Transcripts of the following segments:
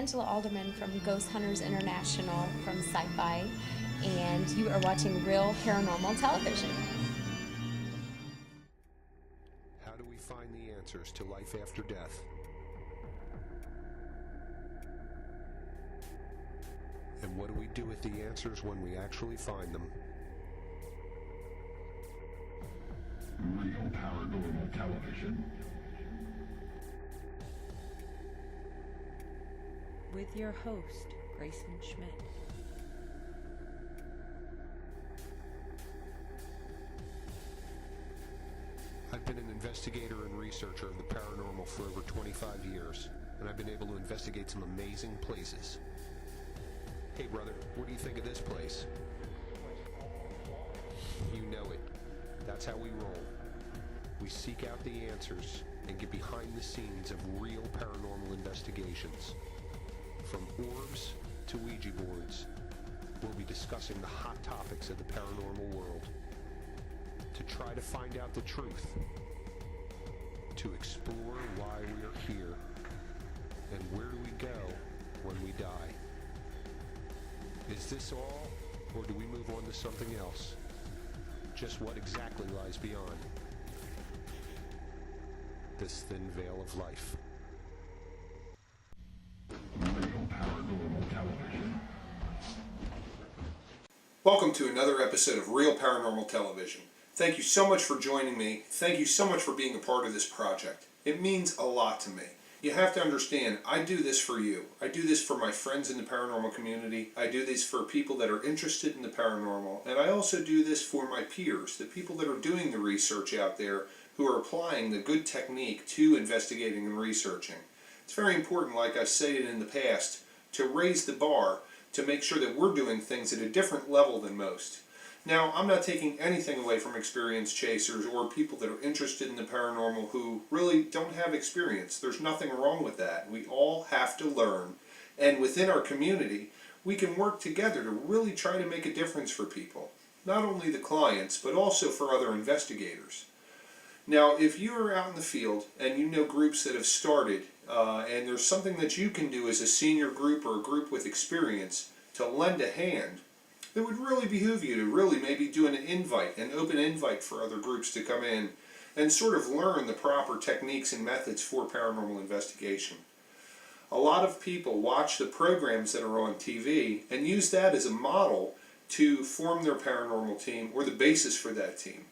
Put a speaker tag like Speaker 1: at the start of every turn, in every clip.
Speaker 1: Angela Alderman from Ghost Hunters International from Sci-Fi, and you are watching Real Paranormal Television.
Speaker 2: How do we find the answers to life after death? And what do we do with the answers when we actually find them?
Speaker 3: Real Paranormal Television.
Speaker 4: With your host, Grayson Schmidt.
Speaker 2: I've been an investigator and researcher of the paranormal for over 25 years, and I've been able to investigate some amazing places. Hey brother, what do you think of this place? You know it. That's how we roll. We seek out the answers and get behind the scenes of real paranormal investigations. From orbs to Ouija boards, we'll be discussing the hot topics of the paranormal world. To try to find out the truth. To explore why we are here. And where do we go when we die? Is this all, or do we move on to something else? Just what exactly lies beyond this thin veil of life?
Speaker 3: Real Paranormal Television.
Speaker 5: Welcome to another episode of Real Paranormal Television. Thank you so much for joining me. Thank you so much for being a part of this project. It means a lot to me. You have to understand, I do this for you. I do this for my friends in the paranormal community. I do this for people that are interested in the paranormal. And I also do this for my peers, the people that are doing the research out there who are applying the good technique to investigating and researching. It's very important, like I've stated in the past, to raise the bar to make sure that we're doing things at a different level than most. Now, I'm not taking anything away from experienced chasers or people that are interested in the paranormal who really don't have experience. There's nothing wrong with that. We all have to learn. And within our community, we can work together to really try to make a difference for people. Not only the clients, but also for other investigators. Now, if you're out in the field and you know groups that have started, and there's something that you can do as a senior group or a group with experience to lend a hand, it would really behoove you to really maybe do an open invite for other groups to come in and sort of learn the proper techniques and methods for paranormal investigation. A lot of people watch the programs that are on TV and use that as a model to form their paranormal team or the basis for that team.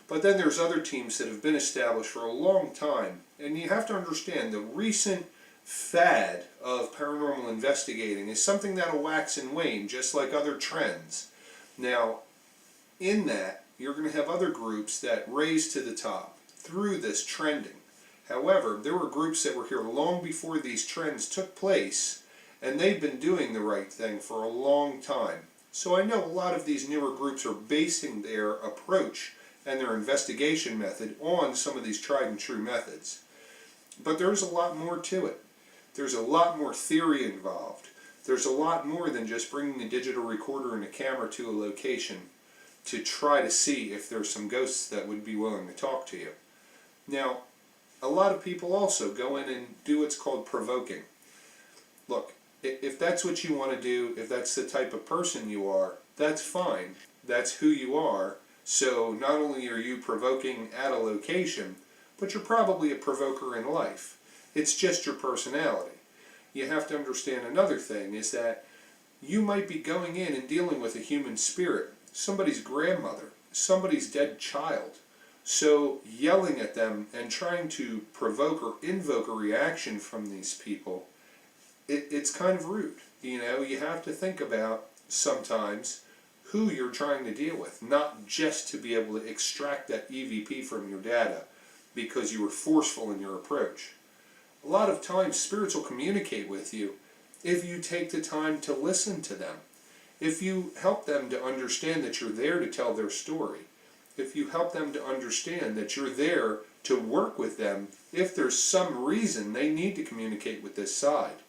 Speaker 5: But then there's other teams that have been established for a long time, and you have to understand the recent fad of paranormal investigating is something that'll wax and wane, just like other trends. Now, in that, you're going to have other groups that raise to the top through this trending. However, there were groups that were here long before these trends took place, and they've been doing the right thing for a long time. So I know a lot of these newer groups are basing their approach and their investigation method on some of these tried and true methods. But there's a lot more to it. There's a lot more theory involved. There's a lot more than just bringing a digital recorder and a camera to a location to try to see if there's some ghosts that would be willing to talk to you. Now, a lot of people also go in and do what's called provoking. Look, if that's what you want to do, if that's the type of person you are, that's fine. That's who you are. So not only are you provoking at a location, but you're probably a provoker in life. It's just your personality. You have to understand another thing is that you might be going in and dealing with a human spirit, somebody's grandmother, somebody's dead child. So yelling at them and trying to provoke or invoke a reaction from these people, it's kind of rude. You know, you have to think about sometimes who you're trying to deal with, not just to be able to extract that EVP from your data because you were forceful in your approach. A lot of times spirits will communicate with you if you take the time to listen to them. If you help them to understand that you're there to tell their story. If you help them to understand that you're there to work with them if there's some reason they need to communicate with this side.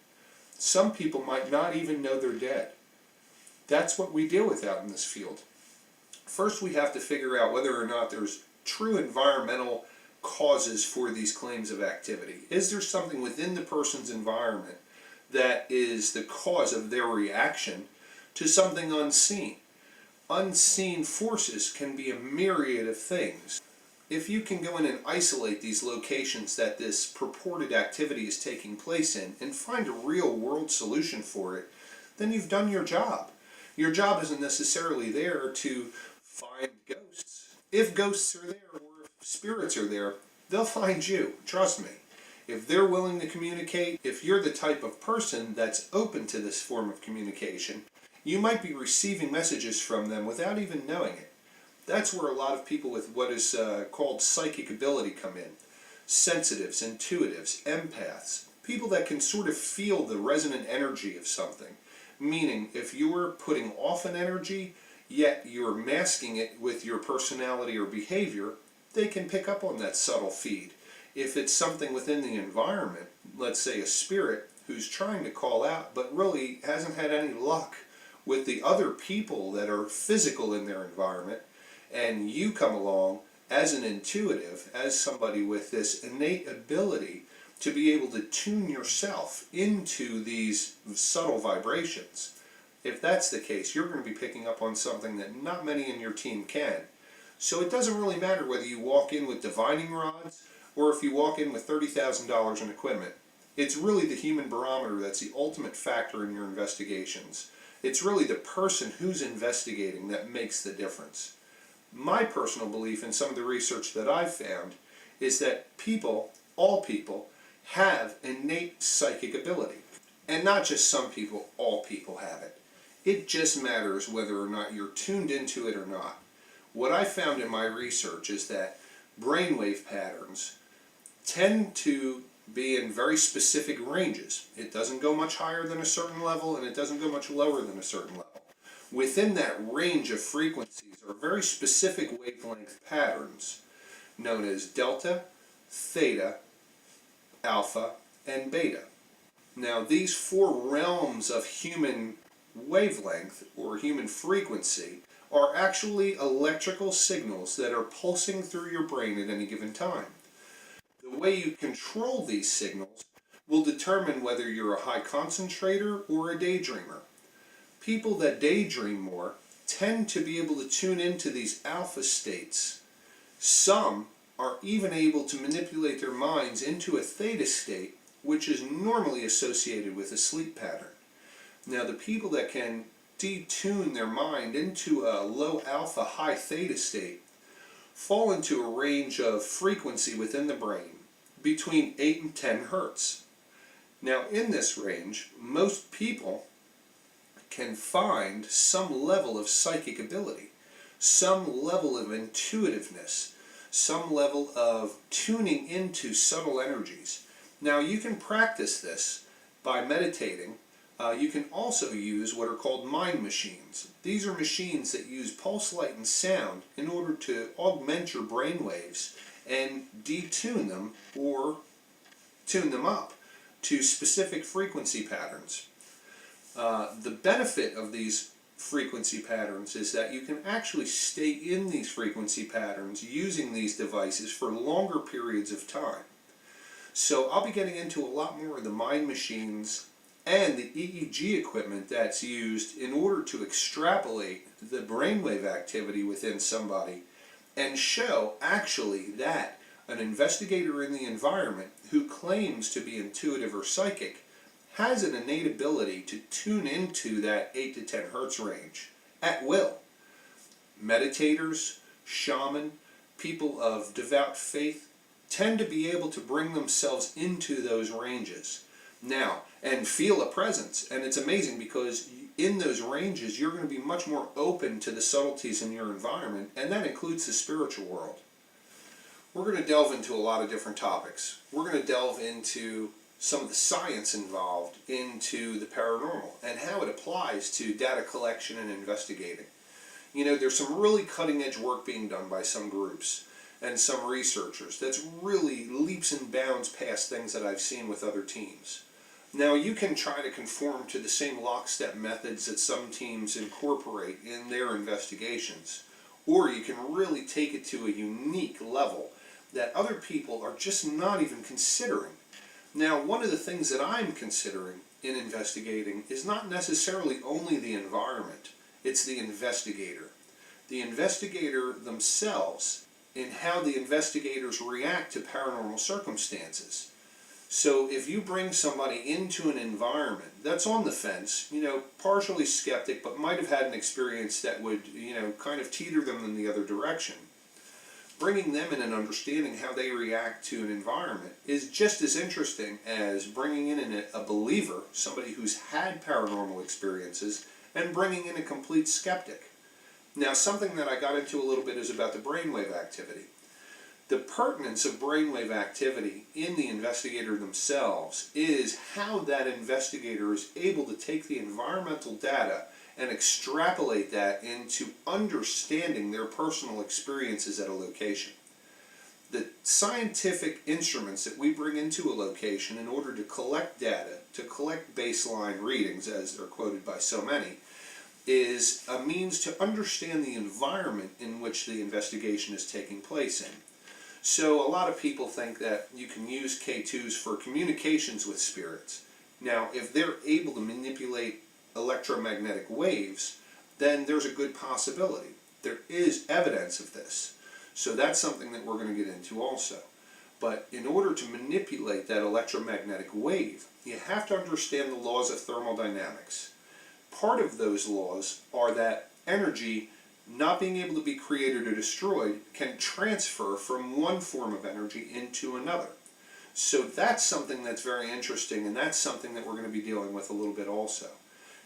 Speaker 5: Some people might not even know they're dead. That's what we deal with out in this field. First we have to figure out whether or not there's true environmental causes for these claims of activity. Is there something within the person's environment that is the cause of their reaction to something unseen. Unseen forces can be a myriad of things. If you can go in and isolate these locations that this purported activity is taking place in and find a real world solution for it, then you've done your job. Your job isn't necessarily there to find ghosts. If ghosts are there or if spirits are there, they'll find you, trust me. If they're willing to communicate, if you're the type of person that's open to this form of communication, you might be receiving messages from them without even knowing it. That's where a lot of people with what is called psychic ability come in. Sensitives, intuitives, empaths, people that can sort of feel the resonant energy of something. Meaning, if you're putting off an energy, yet you're masking it with your personality or behavior, they can pick up on that subtle feed. If it's something within the environment, let's say a spirit who's trying to call out but really hasn't had any luck with the other people that are physical in their environment, and you come along as an intuitive, as somebody with this innate ability to be able to tune yourself into these subtle vibrations. If that's the case, you're going to be picking up on something that not many in your team can. So it doesn't really matter whether you walk in with divining rods or if you walk in with $30,000 in equipment. It's really the human barometer that's the ultimate factor in your investigations. It's really the person who's investigating that makes the difference. My personal belief in some of the research that I've found is that people, all people, have innate psychic ability. And not just some people, all people have it. It just matters whether or not you're tuned into it or not. What I found in my research is that brainwave patterns tend to be in very specific ranges. It doesn't go much higher than a certain level, and it doesn't go much lower than a certain level. Within that range of frequencies are very specific wavelength patterns known as delta, theta, alpha, and beta. Now, these four realms of human wavelength or human frequency are actually electrical signals that are pulsing through your brain at any given time. The way you control these signals will determine whether you're a high concentrator or a daydreamer. People that daydream more tend to be able to tune into these alpha states. Some are even able to manipulate their minds into a theta state, which is normally associated with a sleep pattern. Now, the people that can detune their mind into a low alpha, high theta state fall into a range of frequency within the brain between 8 and 10 hertz. Now, in this range, most people can find some level of psychic ability, some level of intuitiveness, some level of tuning into subtle energies. Now, you can practice this by meditating. You can also use what are called mind machines. These are machines that use pulse, light, and sound in order to augment your brain waves and detune them or tune them up to specific frequency patterns. The benefit of these frequency patterns is that you can actually stay in these frequency patterns using these devices for longer periods of time. So I'll be getting into a lot more of the mind machines and the EEG equipment that's used in order to extrapolate the brainwave activity within somebody and show actually that an investigator in the environment who claims to be intuitive or psychic has an innate ability to tune into that 8 to 10 hertz range at will. Meditators, shaman, people of devout faith tend to be able to bring themselves into those ranges now and feel a presence. And it's amazing because in those ranges you're going to be much more open to the subtleties in your environment, and that includes the spiritual world. We're going to delve into a lot of different topics. We're going to delve into some of the science involved into the paranormal and how it applies to data collection and investigating. You know, there's some really cutting edge work being done by some groups and some researchers that's really leaps and bounds past things that I've seen with other teams. Now, you can try to conform to the same lockstep methods that some teams incorporate in their investigations, or you can really take it to a unique level that other people are just not even considering. Now, one of the things that I'm considering in investigating is not necessarily only the environment, it's the investigator. The investigator themselves and how the investigators react to paranormal circumstances. So if you bring somebody into an environment that's on the fence, partially skeptic, but might have had an experience that would, kind of teeter them in the other direction, bringing them in and understanding how they react to an environment is just as interesting as bringing in a believer, somebody who's had paranormal experiences, and bringing in a complete skeptic. Now, something that I got into a little bit is about the brainwave activity. The pertinence of brainwave activity in the investigator themselves is how that investigator is able to take the environmental data and extrapolate that into understanding their personal experiences at a location. The scientific instruments that we bring into a location in order to collect data, to collect baseline readings, as they're quoted by so many, is a means to understand the environment in which the investigation is taking place in. So a lot of people think that you can use K2s for communications with spirits. Now, if they're able to manipulate electromagnetic waves, then there's a good possibility. There is evidence of this. So that's something that we're going to get into also. But in order to manipulate that electromagnetic wave, you have to understand the laws of thermodynamics. Part of those laws are that energy, not being able to be created or destroyed, can transfer from one form of energy into another. So that's something that's very interesting, and that's something that we're going to be dealing with a little bit also.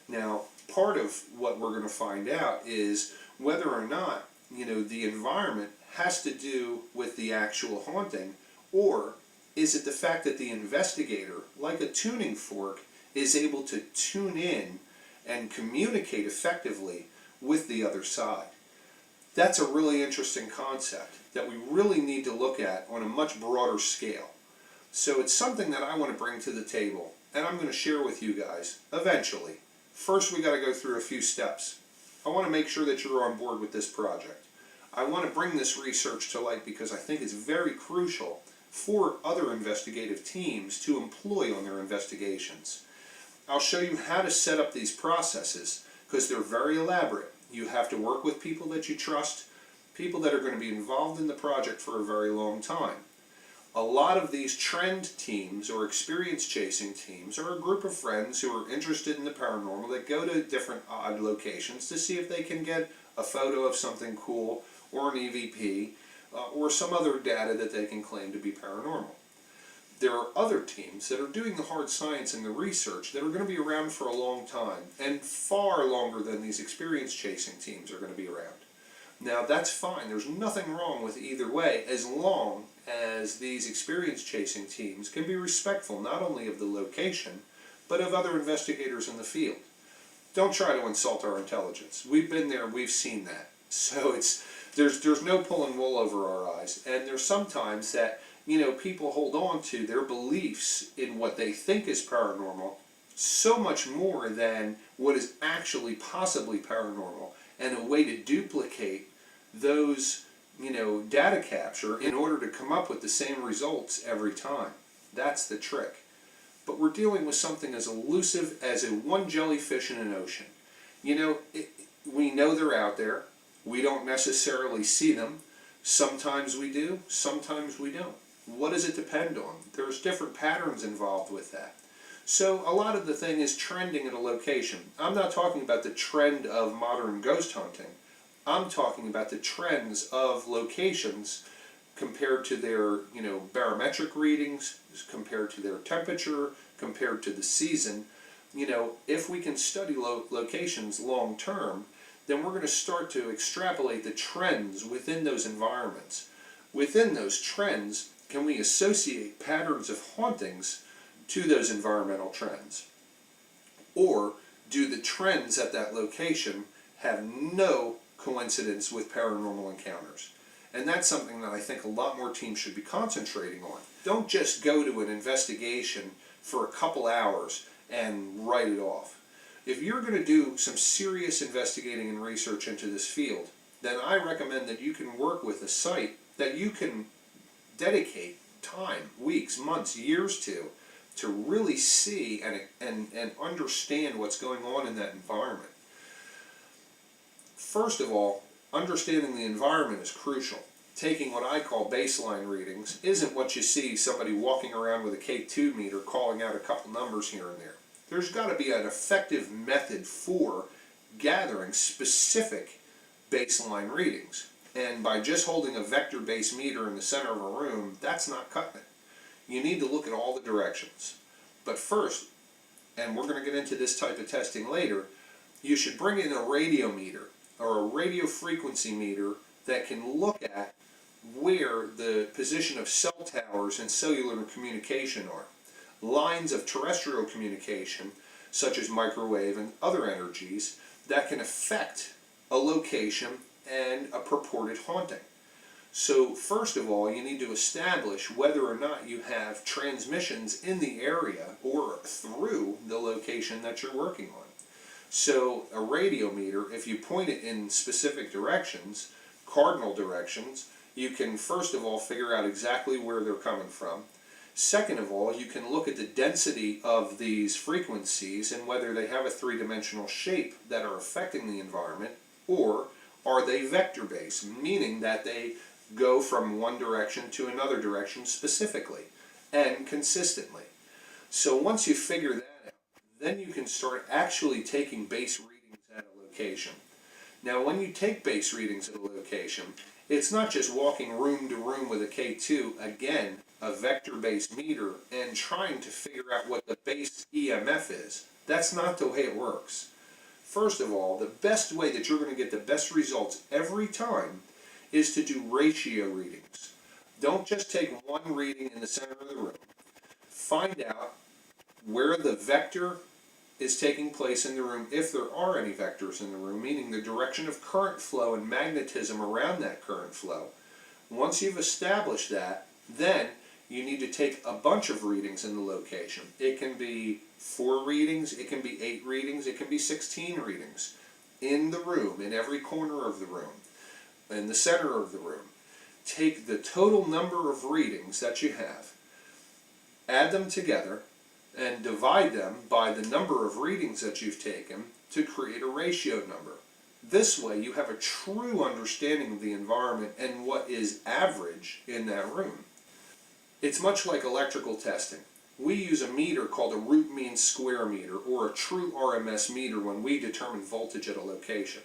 Speaker 5: Now, part of what we're going to find out is whether or not, the environment has to do with the actual haunting, or is it the fact that the investigator, like a tuning fork, is able to tune in and communicate effectively with the other side. That's a really interesting concept that we really need to look at on a much broader scale. So it's something that I want to bring to the table, and I'm going to share with you guys eventually. First, we got to go through a few steps. I want to make sure that you're on board with this project. I want to bring this research to light because I think it's very crucial for other investigative teams to employ on their investigations. I'll show you how to set up these processes because they're very elaborate. You have to work with people that you trust, people that are going to be involved in the project for a very long time. A lot of these trend teams or experience chasing teams are a group of friends who are interested in the paranormal that go to different odd locations to see if they can get a photo of something cool or an EVP or some other data that they can claim to be paranormal. There are other teams that are doing the hard science and the research that are going to be around for a long time, and far longer than these experience chasing teams are going to be around. Now that's fine, there's nothing wrong with either way, as long as these experience chasing teams can be respectful not only of the location, but of other investigators in the field. Don't try to insult our intelligence. We've been there, we've seen that. So there's no pulling wool over our eyes, and there's sometimes that people hold on to their beliefs in what they think is paranormal so much more than what is actually possibly paranormal, and a way to duplicate those, data capture in order to come up with the same results every time. That's the trick. But we're dealing with something as elusive as a one jellyfish in an ocean. We know they're out there. We don't necessarily see them. Sometimes we do, sometimes we don't. What does it depend on? There's different patterns involved with that. So a lot of the thing is trending at a location. I'm not talking about the trend of modern ghost hunting. I'm talking about the trends of locations compared to their, barometric readings, compared to their temperature, compared to the season. If we can study locations long term, then we're going to start to extrapolate the trends within those environments. Within those trends, can we associate patterns of hauntings to those environmental trends? Or do the trends at that location have no coincidence with paranormal encounters? And that's something that I think a lot more teams should be concentrating on. Don't just go to an investigation for a couple hours and write it off. If you're going to do some serious investigating and research into this field, then I recommend that you can work with a site that you can dedicate time, weeks, months, years to to really see and understand what's going on in that environment. First of all, understanding the environment is crucial. Taking what I call baseline readings isn't what you see somebody walking around with a K2 meter calling out a couple numbers here and there. There's got to be an effective method for gathering specific baseline readings. And by just holding a vector-based meter in the center of a room, that's not cutting it. You need to look at all the directions. But first, and we're going to get into this type of testing later, you should bring in a radio meter or a radio frequency meter that can look at where the position of cell towers and cellular communication are. Lines of terrestrial communication, such as microwave and other energies, that can affect a location and a purported haunting. So first of all, you need to establish whether or not you have transmissions in the area or through the location that you're working on. So a radio meter, if you point it in specific directions, cardinal directions, you can first of all figure out exactly where they're coming from. Second of all, you can look at the density of these frequencies and whether they have a three-dimensional shape that are affecting the environment, or are they vector-based, meaning that they go from one direction to another direction specifically and consistently. So once you figure that out, then you can start actually taking base readings at a location. Now when you take base readings at a location, it's not just walking room to room with a K2, again, a vector-based meter, and trying to figure out what the base EMF is. That's not the way it works. First of all, the best way that you're going to get the best results every time is to do ratio readings. Don't just take one reading in the center of the room. Find out where the vector is taking place in the room, if there are any vectors in the room, meaning the direction of current flow and magnetism around that current flow. Once you've established that, then you need to take a bunch of readings in the location. It can be 4 readings, it can be 8 readings, it can be 16 readings in the room, in every corner of the room, in the center of the room. Take the total number of readings that you have, add them together, and divide them by the number of readings that you've taken to create a ratio number. This way you have a true understanding of the environment and what is average in that room. It's much like electrical testing. We use a meter called a root mean square meter, or a true RMS meter, when we determine voltage at a location.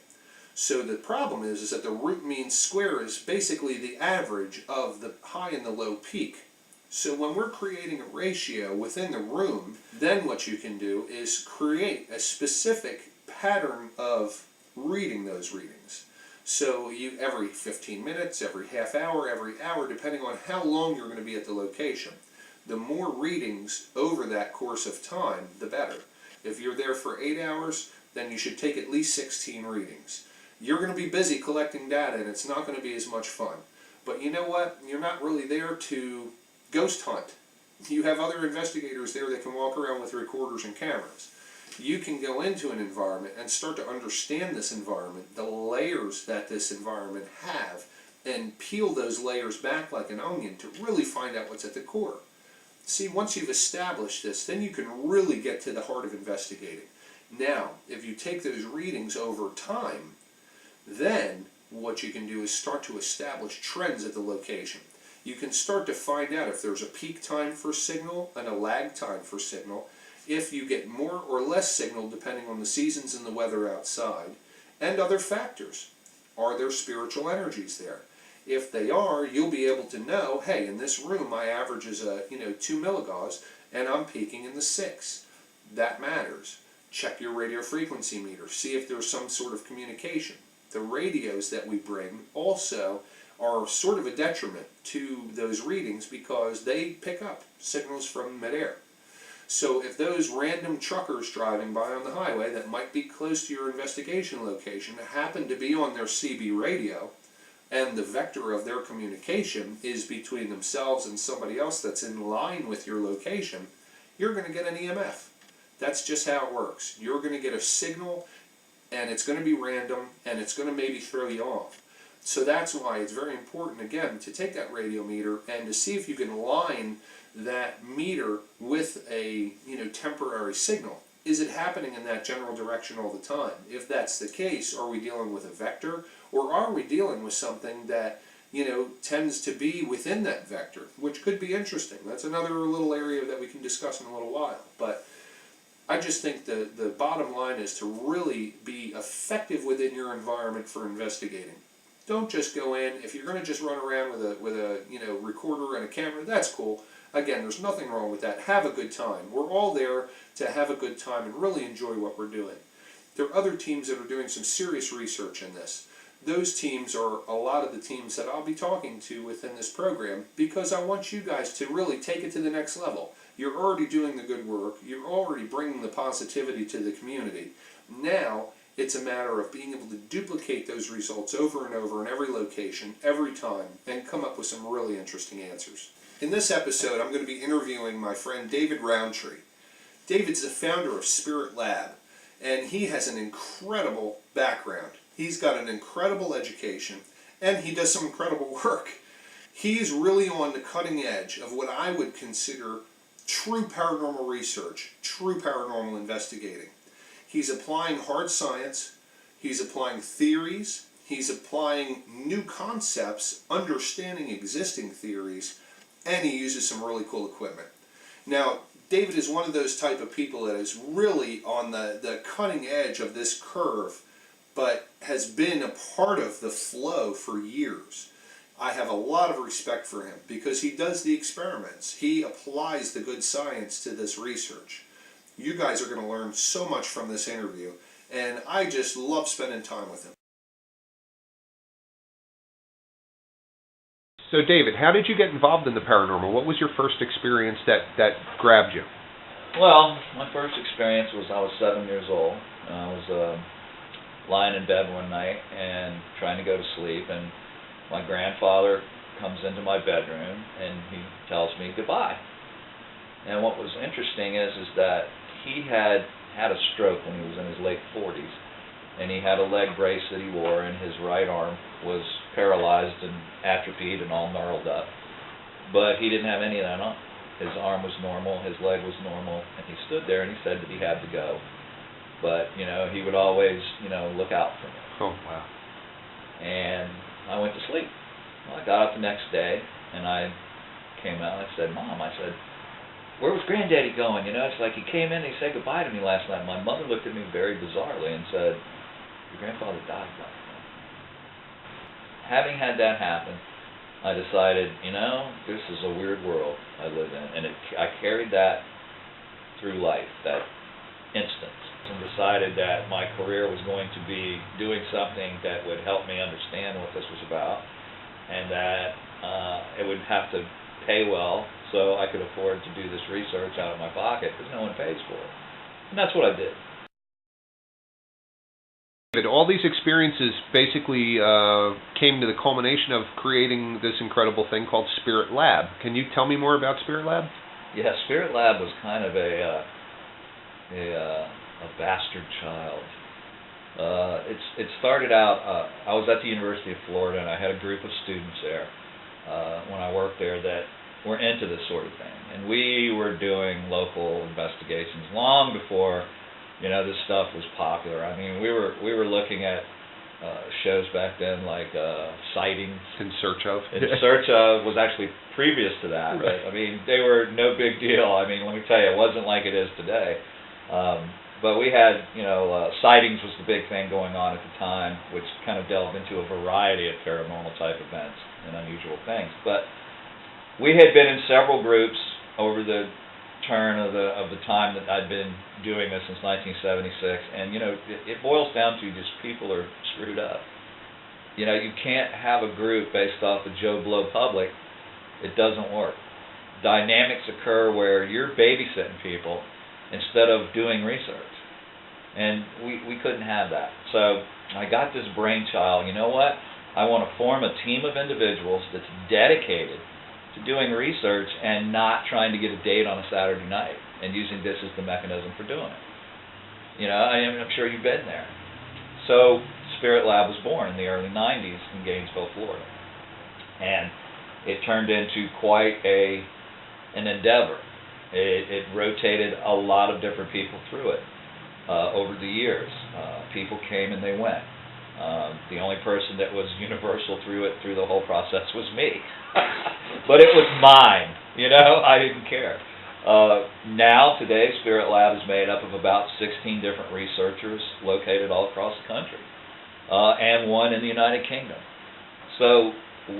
Speaker 5: So the problem is that the root mean square is basically the average of the high and the low peak. So when we're creating a ratio within the room, then what you can do is create a specific pattern of reading those readings. So you, every 15 minutes, every half hour, every hour, depending on how long you're going to be at the location. The more readings over that course of time, the better. If you're there for 8 hours, then you should take at least 16 readings. You're going to be busy collecting data, and it's not going to be as much fun. But you know what? You're not really there to ghost hunt. You have other investigators there that can walk around with recorders and cameras. You can go into an environment and start to understand this environment, the layers that this environment have, and peel those layers back like an onion to really find out what's at the core. See, once you've established this, then you can really get to the heart of investigating. Now, if you take those readings over time, then what you can do is start to establish trends at the location. You can start to find out if there's a peak time for signal and a lag time for signal, if you get more or less signal depending on the seasons and the weather outside, and other factors. Are there spiritual energies there? If they are, you'll be able to know, hey, in this room my average is 2 milligauss, and I'm peaking in the 6. That matters. Check your radio frequency meter. See if there's some sort of communication. The radios that we bring also are sort of a detriment to those readings because they pick up signals from midair. So if those random truckers driving by on the highway that might be close to your investigation location happen to be on their CB radio, and the vector of their communication is between themselves and somebody else that's in line with your location, you're going to get an EMF. That's just how it works. You're going to get a signal, and it's going to be random, and it's going to maybe throw you off. So that's why it's very important, again, to take that radiometer and to see if you can line that meter with a temporary signal. Is it happening in that general direction all the time? If that's the case, are we dealing with a vector, or are we dealing with something that tends to be within that vector, which could be interesting. That's another little area that we can discuss in a little while. But I just think the bottom line is to really be effective within your environment for investigating. Don't just go in. If you're going to just run around with a recorder and a camera, that's cool. Again, there's nothing wrong with that. Have a good time. We're all there to have a good time and really enjoy what we're doing. There are other teams that are doing some serious research in this. Those teams are a lot of the teams that I'll be talking to within this program, because I want you guys to really take it to the next level. You're already doing the good work. You're already bringing the positivity to the community. Now, it's a matter of being able to duplicate those results over and over in every location, every time, and come up with some really interesting answers. In this episode, I'm going to be interviewing my friend David Rountree. David's the founder of Spirit Lab, and he has an incredible background. He's got an incredible education, and he does some incredible work. He's really on the cutting edge of what I would consider true paranormal research, true paranormal investigating. He's applying hard science, he's applying theories, he's applying new concepts, understanding existing theories, and he uses some really cool equipment. Now, David is one of those type of people that is really on the cutting edge of this curve, but has been a part of the flow for years. I have a lot of respect for him because he does the experiments. He applies the good science to this research. You guys are going to learn so much from this interview, and I just love spending time with him. So David, how did you get involved in the paranormal? What was your first experience that grabbed you?
Speaker 6: Well, my first experience was I was 7 years old. I was lying in bed one night and trying to go to sleep, and my grandfather comes into my bedroom and he tells me goodbye. And what was interesting is that he had a stroke when he was in his late 40s, and he had a leg brace that he wore, and his right arm was paralyzed and atrophied and all gnarled up. But he didn't have any of that on. His arm was normal, his leg was normal, and he stood there and he said that he had to go. But, he would always, look out for me.
Speaker 5: Oh, wow.
Speaker 6: And I went to sleep. Well, I got up the next day, and I came out and I said, Mom, where was Granddaddy going? It's like he came in and he said goodbye to me last night. My mother looked at me very bizarrely and said, your grandfather died last night. Having had that happen, I decided, this is a weird world I live in. And I carried that through life, that instance, and decided that my career was going to be doing something that would help me understand what this was about, and that it would have to pay well so I could afford to do this research out of my pocket because no one pays for it. And that's what I did.
Speaker 5: All these experiences basically came to the culmination of creating this incredible thing called Spirit Lab. Can you tell me more about Spirit Lab?
Speaker 6: Yeah, Spirit Lab was kind of a bastard child. It started out, I was at the University of Florida, and I had a group of students there when I worked there that were into this sort of thing. And we were doing local investigations long before, this stuff was popular. I mean, we were looking at shows back then like Sightings.
Speaker 5: In Search Of.
Speaker 6: In Search Of was actually previous to that. Right. But, I mean, they were no big deal. I mean, let me tell you, it wasn't like it is today. But we had, Sightings was the big thing going on at the time, which kind of delved into a variety of paranormal type events and unusual things. But we had been in several groups over the turn of the time that I'd been doing this since 1976, and it boils down to just people are screwed up. You can't have a group based off the Joe Blow public. It doesn't work. Dynamics occur where you're babysitting people instead of doing research, and we couldn't have that. So I got this brainchild. You know what? I want to form a team of individuals that's dedicated to doing research and not trying to get a date on a Saturday night and using this as the mechanism for doing it. I'm sure you've been there. So Spirit Lab was born in the early 90s in Gainesville, Florida. And it turned into quite an endeavor. It rotated a lot of different people through it over the years. People came and they went. The only person that was universal through the whole process was me. But it was mine, I didn't care. Now, today, Spirit Lab is made up of about 16 different researchers located all across the country, and one in the United Kingdom. So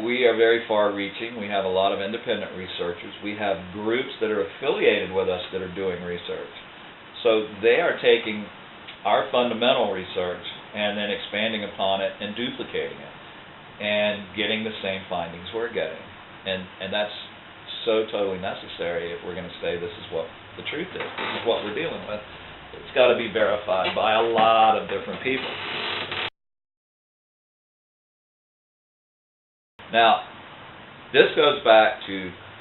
Speaker 6: we are very far-reaching. We have a lot of independent researchers. We have groups that are affiliated with us that are doing research. So they are taking our fundamental research and then expanding upon it and duplicating it and getting the same findings we're getting. And that's so totally necessary if we're going to say this is what the truth is, this is what we're dealing with. It's got to be verified by a lot of different people. Now, this goes back to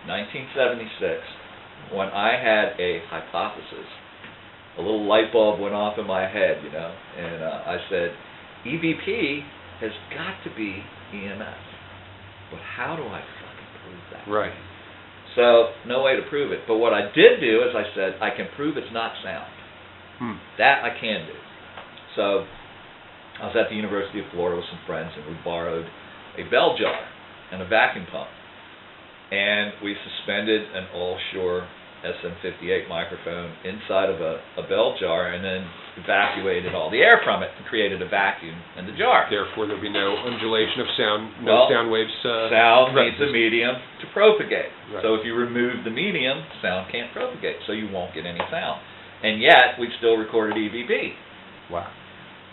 Speaker 6: 1976 when I had a hypothesis. A little light bulb went off in my head, and I said, EVP has got to be EMF. But how do I fucking prove that?
Speaker 5: Right.
Speaker 6: So, no way to prove it. But what I did do is I said, I can prove it's not sound. That I can do. So, I was at the University of Florida with some friends, and we borrowed a bell jar and a vacuum pump. And we suspended an all-Shure SM58 microphone inside of a bell jar and then evacuated all the air from it and created a vacuum in the jar.
Speaker 5: Therefore, there'll be no undulation of sound,
Speaker 6: Well,
Speaker 5: sound waves.
Speaker 6: Sound needs a medium to propagate.
Speaker 5: Right.
Speaker 6: So if you remove the medium, sound can't propagate, so you won't get any sound. And yet, we've still recorded EVP.
Speaker 5: Wow.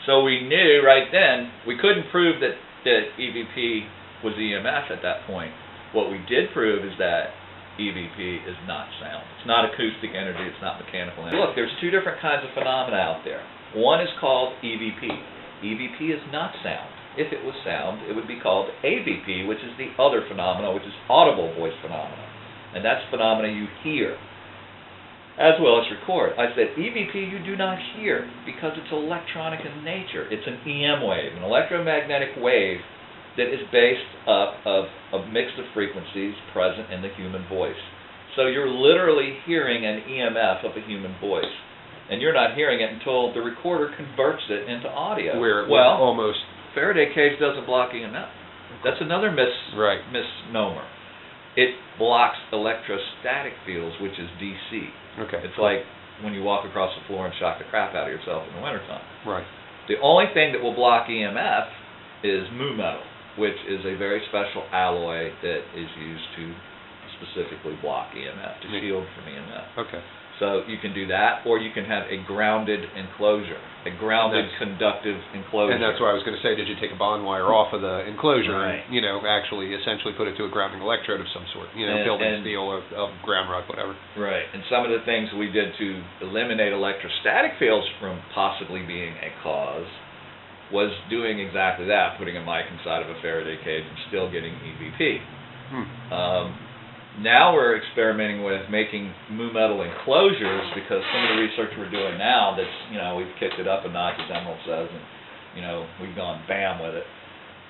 Speaker 6: So we knew right then, we couldn't prove that EVP was EMF at that point. What we did prove is that EVP is not sound. It's not acoustic energy, it's not mechanical energy. Look, there's two different kinds of phenomena out there. One is called EVP. EVP is not sound. If it was sound, it would be called AVP, which is the other phenomena, which is audible voice phenomena. And that's phenomena you hear, as well as record. I said, EVP you do not hear because it's electronic in nature. It's an EM wave, an electromagnetic wave that is based up of a mix of frequencies present in the human voice. So you're literally hearing an EMF of a human voice. And you're not hearing it until the recorder converts it into audio.
Speaker 5: Where it
Speaker 6: well,
Speaker 5: almost...
Speaker 6: Faraday cage doesn't block EMF. That's another misnomer. It blocks electrostatic fields, which is DC.
Speaker 5: Okay.
Speaker 6: It's like when you walk across the floor and shock the crap out of yourself in the wintertime.
Speaker 5: Right.
Speaker 6: The only thing that will block EMF is mu metal, which is a very special alloy that is used to specifically block EMF, to shield from EMF.
Speaker 5: Okay.
Speaker 6: So you can do that, or you can have a grounded enclosure, a grounded conductive enclosure.
Speaker 5: And that's what I was going to say. Did you take a bond wire off of the enclosure
Speaker 6: Right.
Speaker 5: and, actually essentially put it to a grounding electrode of some sort, building steel of ground rock, whatever.
Speaker 6: Right. And some of the things we did to eliminate electrostatic fields from possibly being a cause was doing exactly that, putting a mic inside of a Faraday cage and still getting EVP. Now we're experimenting with making mu metal enclosures because some of the research we're doing now that's, we've kicked it up a notch, as Emerald says, and, we've gone bam with it.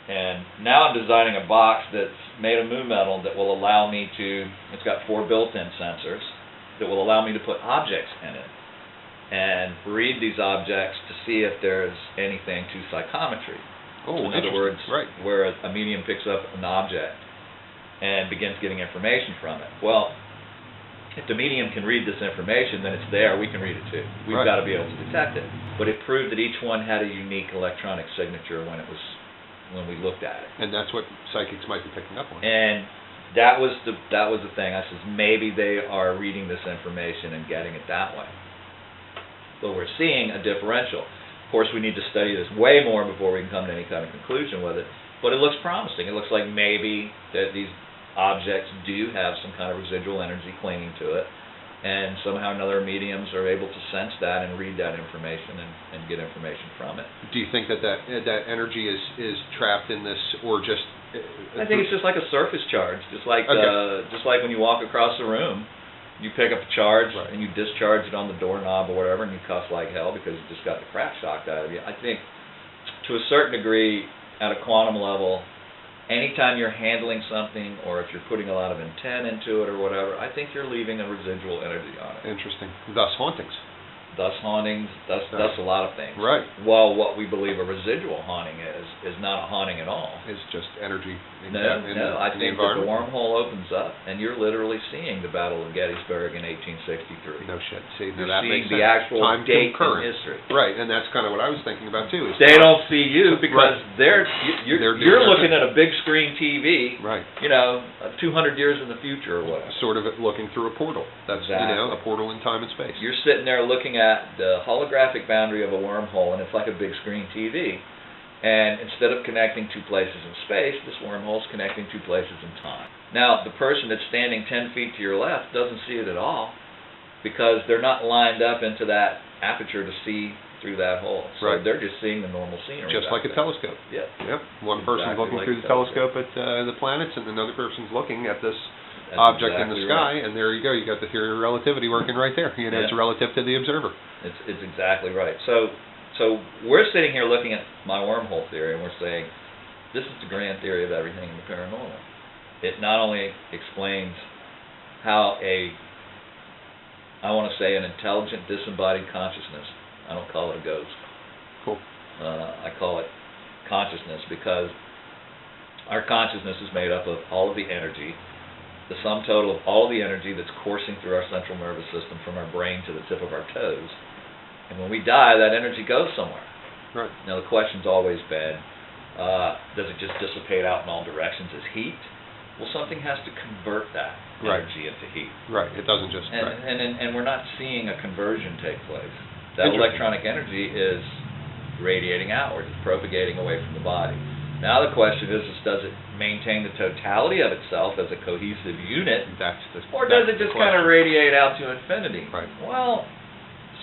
Speaker 6: And now I'm designing a box that's made of mu metal that will allow me to, it's got 4 built-in sensors that will allow me to put objects in it and read these objects to see if there's anything to psychometry.
Speaker 5: Oh,
Speaker 6: in other words,
Speaker 5: right.
Speaker 6: where a medium picks up an object and begins getting information from it. Well, if the medium can read this information, then it's there. We can read it too. We've got to be able to detect it. But it proved that each one had a unique electronic signature when we looked at it.
Speaker 5: And that's what psychics might be picking up on.
Speaker 6: And that was the thing. I said maybe they are reading this information and getting it that way. But we're seeing a differential. Of course, we need to study this way more before we can come to any kind of conclusion with it. But it looks promising. It looks like maybe that these objects do have some kind of residual energy clinging to it, and somehow or another mediums are able to sense that and read that information and get information from it.
Speaker 5: Do you think that energy is trapped in this, or just...
Speaker 6: I think it's just like a surface charge, just like when you walk across the room, you pick up a charge and you discharge it on the doorknob or whatever, and you cuss like hell because you just got the crap shocked out of you. I think to a certain degree, at a quantum level, anytime you're handling something or if you're putting a lot of intent into it or whatever, I think you're leaving a residual energy on it.
Speaker 5: Interesting. Thus hauntings.
Speaker 6: Thus hauntings, thus a lot of things.
Speaker 5: Right.
Speaker 6: While what we believe a residual haunting is not a haunting at all.
Speaker 5: It's just energy in
Speaker 6: No,
Speaker 5: the
Speaker 6: I think that the
Speaker 5: environment.
Speaker 6: wormhole opens up, and you're literally seeing the Battle of Gettysburg in 1863.
Speaker 5: No shit. See,
Speaker 6: You're
Speaker 5: now that
Speaker 6: seeing
Speaker 5: makes
Speaker 6: the
Speaker 5: sense.
Speaker 6: actual
Speaker 5: Time
Speaker 6: date
Speaker 5: concurrent.
Speaker 6: in history.
Speaker 5: Right, and that's kind of what I was thinking about too. Is
Speaker 6: They
Speaker 5: time.
Speaker 6: don't see you because
Speaker 5: Right.
Speaker 6: you're
Speaker 5: They're doing
Speaker 6: you're
Speaker 5: their
Speaker 6: looking
Speaker 5: thing.
Speaker 6: at a big screen TV,
Speaker 5: Right.
Speaker 6: 200 years in the future or whatever.
Speaker 5: Sort of looking through a portal. That's
Speaker 6: Exactly.
Speaker 5: a portal in time and space.
Speaker 6: You're sitting there looking at the holographic boundary of a wormhole, and it's like a big screen TV. And instead of connecting two places in space, this wormhole is connecting two places in time. Now, the person that's standing 10 feet to your left doesn't see it at all because they're not lined up into that aperture to see through that hole. So
Speaker 5: Right.
Speaker 6: they're just seeing the normal scenery.
Speaker 5: Just
Speaker 6: back
Speaker 5: like a
Speaker 6: there.
Speaker 5: telescope.
Speaker 6: Yeah.
Speaker 5: Yep. One person's
Speaker 6: Exactly
Speaker 5: looking
Speaker 6: like
Speaker 5: through
Speaker 6: a
Speaker 5: the telescope at the planets, and another person's looking at this
Speaker 6: That's
Speaker 5: object in the
Speaker 6: exactly
Speaker 5: sky,
Speaker 6: right.
Speaker 5: and there you go. You got the theory of relativity working right there. It's
Speaker 6: Yeah.
Speaker 5: relative to the observer.
Speaker 6: It's exactly right. So we're sitting here looking at my wormhole theory, and we're saying this is the grand theory of everything in the paranormal. It not only explains how I want to say an intelligent disembodied consciousness. I don't call it a ghost.
Speaker 5: Cool.
Speaker 6: I call it consciousness because our consciousness is made up of all of the energy, the sum total of all of the energy that's coursing through our central nervous system from our brain to the tip of our toes. And when we die, that energy goes somewhere.
Speaker 5: Right.
Speaker 6: Now the question's always been, does it just dissipate out in all directions as heat? Well, something has to convert that
Speaker 5: Right.
Speaker 6: energy into heat.
Speaker 5: Right. It doesn't just.
Speaker 6: And,
Speaker 5: right.
Speaker 6: and we're not seeing a conversion take place. That
Speaker 5: Interesting.
Speaker 6: electronic energy is radiating outward, it's propagating away from the body. Now the question is does it maintain the totality of itself as a cohesive unit, or does it just kind of radiate out to infinity?
Speaker 5: Right.
Speaker 6: Well,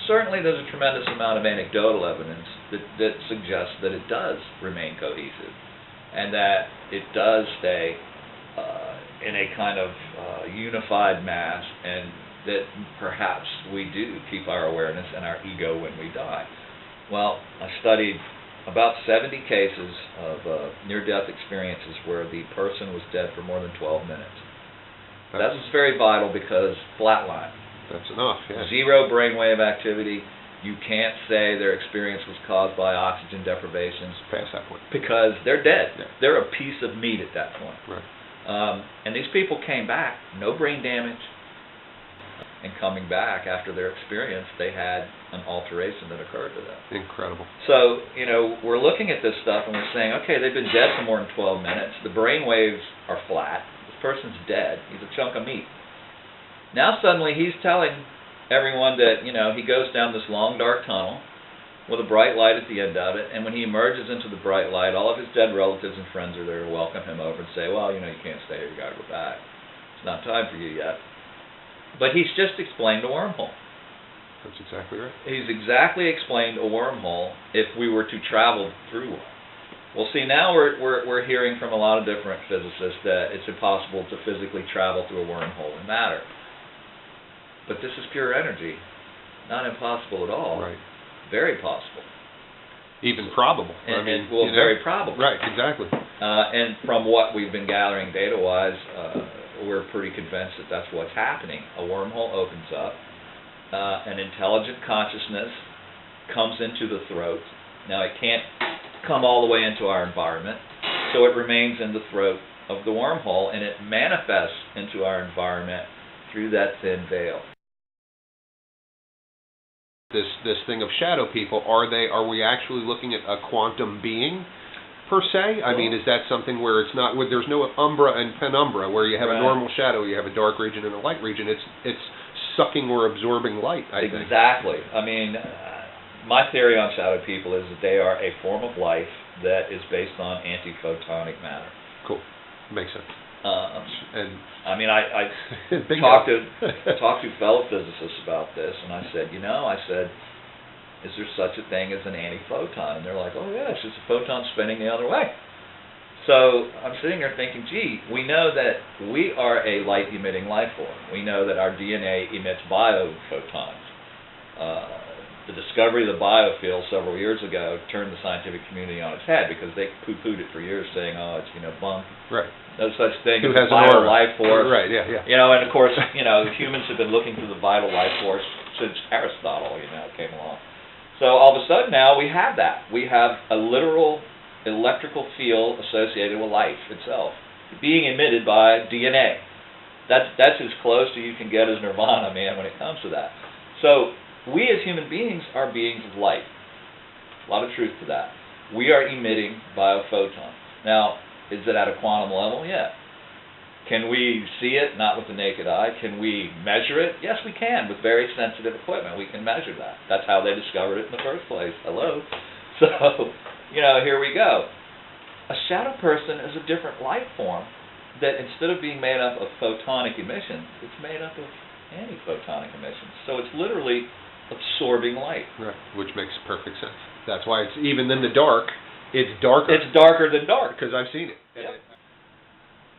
Speaker 6: certainly there's a tremendous amount of anecdotal evidence that suggests that it does remain cohesive, and that it does stay in a kind of unified mass, and that perhaps we do keep our awareness and our ego when we die. Well, I studied about 70 cases of near-death experiences where the person was dead for more than 12 minutes. That was very vital because flatline.
Speaker 5: That's enough, yeah.
Speaker 6: Zero brainwave activity. You can't say their experience was caused by oxygen deprivations
Speaker 5: Past that point.
Speaker 6: because they're dead.
Speaker 5: Yeah.
Speaker 6: They're a piece of meat at that point.
Speaker 5: Right.
Speaker 6: And these people came back, no brain damage, and coming back after their experience, they had an alteration that occurred to them.
Speaker 5: Incredible.
Speaker 6: So, we're looking at this stuff and we're saying, okay, they've been dead for more than 12 minutes. The brain waves are flat. This person's dead. He's a chunk of meat. Now suddenly he's telling everyone that, he goes down this long dark tunnel with a bright light at the end of it, and when he emerges into the bright light, all of his dead relatives and friends are there to welcome him over and say, well, you can't stay here, you gotta go back. It's not time for you yet. But he's just explained a wormhole.
Speaker 5: That's exactly right.
Speaker 6: He's exactly explained a wormhole if we were to travel through one. Well, see, now we're hearing from a lot of different physicists that it's impossible to physically travel through a wormhole in matter. But this is pure energy. Not impossible at all.
Speaker 5: Right.
Speaker 6: Very possible.
Speaker 5: Even probable.
Speaker 6: Very probable.
Speaker 5: Right, exactly.
Speaker 6: And from what we've been gathering data-wise, we're pretty convinced that that's what's happening. A wormhole opens up. An intelligent consciousness comes into the throat. Now, it can't come all the way into our environment, so it remains in the throat of the wormhole, and it manifests into our environment through that thin veil.
Speaker 5: This thing of shadow people, are we actually looking at a quantum being per se? I mean, is that something where it's not, where there's no umbra and penumbra, where you have a normal shadow, you have a dark region and a light region? It's sucking or absorbing light, I think.
Speaker 6: Exactly. I mean, my theory on shadow people is that they are a form of life that is based on antiphotonic matter.
Speaker 5: Cool. Makes sense.
Speaker 6: And I mean, I talked to fellow physicists about this, and I said, is there such a thing as an antiphoton? And they're like, oh yeah, it's just a photon spinning the other way. So I'm sitting here thinking, gee, we know that we are a light-emitting life form. We know that our DNA emits biophotons. the discovery of the biofield several years ago turned the scientific community on its head, because they poo-pooed it for years, saying, oh, it's, bunk.
Speaker 2: Right.
Speaker 6: No such thing
Speaker 2: Who
Speaker 6: as
Speaker 2: has
Speaker 6: a
Speaker 2: an
Speaker 6: vital
Speaker 2: aura?
Speaker 6: life force.
Speaker 2: Right, yeah.
Speaker 6: And of course, humans have been looking for the vital life force since Aristotle, came along. So all of a sudden now we have that. We have a literal electrical field associated with life itself, being emitted by DNA. That's as close as you can get as nirvana, man, when it comes to that. So we as human beings are beings of light. A lot of truth to that. We are emitting biophotons. Now, is it at a quantum level? Yeah. Can we see it? Not with the naked eye. Can we measure it? Yes, we can, with very sensitive equipment. We can measure that. That's how they discovered it in the first place. Hello. So, here we go. A shadow person is a different life form that, instead of being made up of photonic emissions, it's made up of anti-photonic emissions. So it's literally absorbing light.
Speaker 2: Right, which makes perfect sense. That's why it's, even in the dark, it's darker.
Speaker 6: It's darker than dark.
Speaker 2: Because I've seen it.
Speaker 6: Yep.